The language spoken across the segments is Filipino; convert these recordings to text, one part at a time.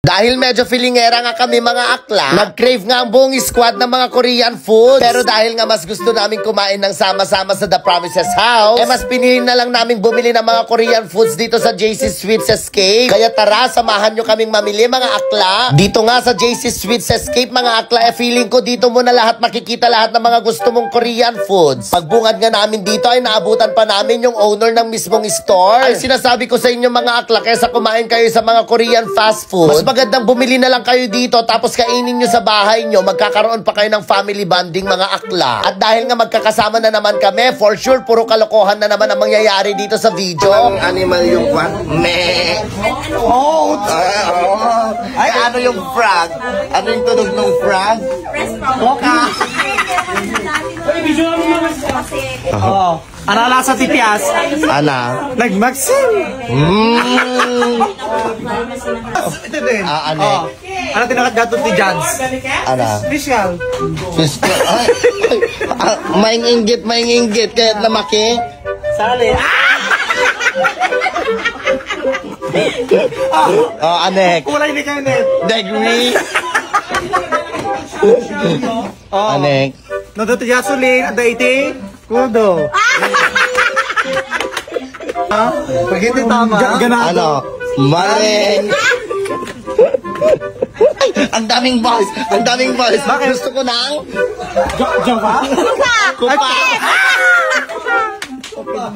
Dahil medyo feelingera nga kami mga akla, nag-crave nga ang buong squad ng mga Korean food. Pero dahil nga mas gusto namin kumain ng sama-sama sa The Promises House, mas pinili na lang namin bumili ng mga Korean foods dito sa JC Sweets Escape. Kaya tara, samahan nyo kaming mamili mga akla. Dito nga sa JC Sweets Escape mga akla, feeling ko dito mo na lahat makikita lahat ng mga gusto mong Korean foods. Pagbungad nga namin dito ay naabutan pa namin yung owner ng mismong store. Ay sinasabi ko sa inyo mga akla, kaysa kumain kayo sa mga Korean fast food, mas magandang bumili na lang kayo dito tapos kainin nyo sa bahay nyo. Magkakaroon pa kayo ng family bonding mga akla. At dahil nga magkakasama na naman kami, for sure puro kalokohan na naman ang mangyayari dito sa video. Ang animal yung kwan? Meh! Oh! Ay, ano yung frog? Ano yung tunog ng frog? Loka! Oh, ana lasa tipias. Ana? Nag-maxim. Ito din. Ano? Ano tinakagatot ni Jans? Ana? Special. Fiskal? Maing inggit. Kaya't lamaki? Sali. Anek. Kulay ni kayo net. Degree. Anek. Naduto yasulin, ada iti. Kudo. Pagiti tama. Ganado. Ano? Maling. Ay, ang daming boys. Bakit? Gusto ko ng Java? kupa.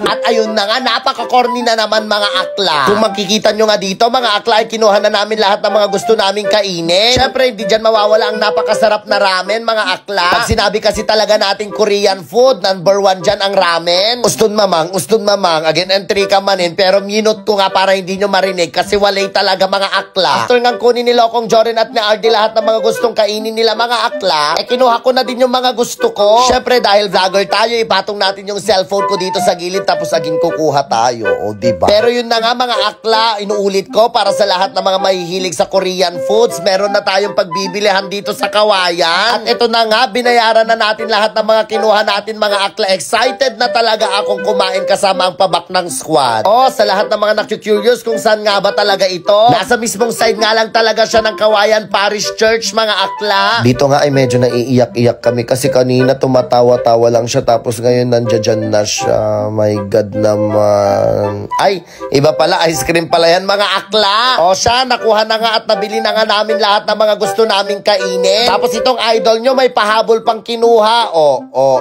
At ayun na nga, napaka-corny na naman mga akla. Kung makikita nyo nga dito, mga akla ay kinuha na namin lahat ng mga gusto naming kainin. Syempre, hindi dyan mawawala ang napakasarap na ramen, mga akla. Pag sinabi kasi talaga nating Korean food, number 1 dyan ang ramen. Uston mamang. Again, entry ka manin. Pero minute ko nga para hindi nyo marinig kasi walay talaga mga akla. After nga kunin nila akong Joren at ni RD lahat ng mga gustong kainin nila mga akla, kinuha ko na din yung mga gusto ko. Syempre, dahil vlogger tayo, ipatong natin yung cellphone ko dito sa gilid tapos aging kukuha tayo, o diba? Pero yun na nga mga akla, inuulit ko para sa lahat ng mga mahihilig sa Korean foods, meron na tayong pagbibilihan dito sa Kawayan. At ito na nga, binayaran na natin lahat ng mga kinuha natin mga akla. Excited na talaga akong kumain kasama ang pabak ng squad. O, sa lahat ng mga naku-curious kung saan nga ba talaga ito, nasa mismong side nga lang talaga siya ng Kawayan Parish Church mga akla. Dito nga ay medyo naiiyak-iyak kami kasi kanina tumatawa-tawa lang siya tapos ngayon nandiyan na siya. My God naman. Ay, iba pala, ice cream pala yan mga akla. O siya, nakuha na nga at nabili na nga namin lahat ng mga gusto naming kainin. Tapos itong idol nyo may pahabol pang kinuha.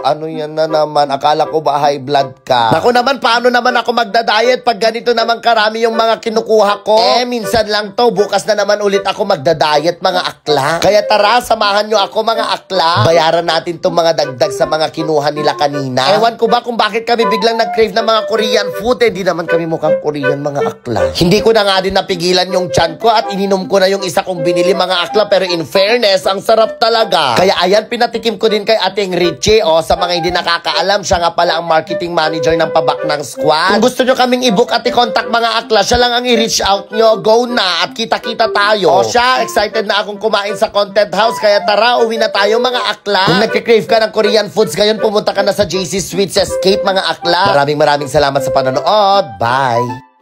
Ano yan na naman? Akala ko ba high blood ka? Naku naman, paano naman ako magda-diet pag ganito naman karami yung mga kinukuha ko? Minsan lang to, bukas na naman ulit ako magda-diet mga akla. Kaya tara, samahan nyo ako mga akla. Bayaran natin tong mga dagdag sa mga kinuha nila kanina. Ewan ko ba kung bakit kami biglang nag-crave ng mga Korean food, di naman kami mukhang Korean mga akla. Hindi ko na nga din napigilan yung tiyan ko at ininom ko na yung isa kong binili mga akla, pero in fairness, ang sarap talaga. Kaya ayan, pinatikim ko din kay ating Richie. Sa mga hindi nakakaalam, siya nga pala ang marketing manager ng pabak ng squad. Kung gusto nyo kaming i-book at i-contact mga akla, siya lang ang i-reach out nyo. Go na at kita-kita tayo. Siya, excited na akong kumain sa content house, kaya tara, uwi na tayo mga akla. Kung nagkikrave ka ng Korean foods ngayon, pumunta ka na sa JC Sweets Escape mga akla. Maraming salamat sa panonood. Bye!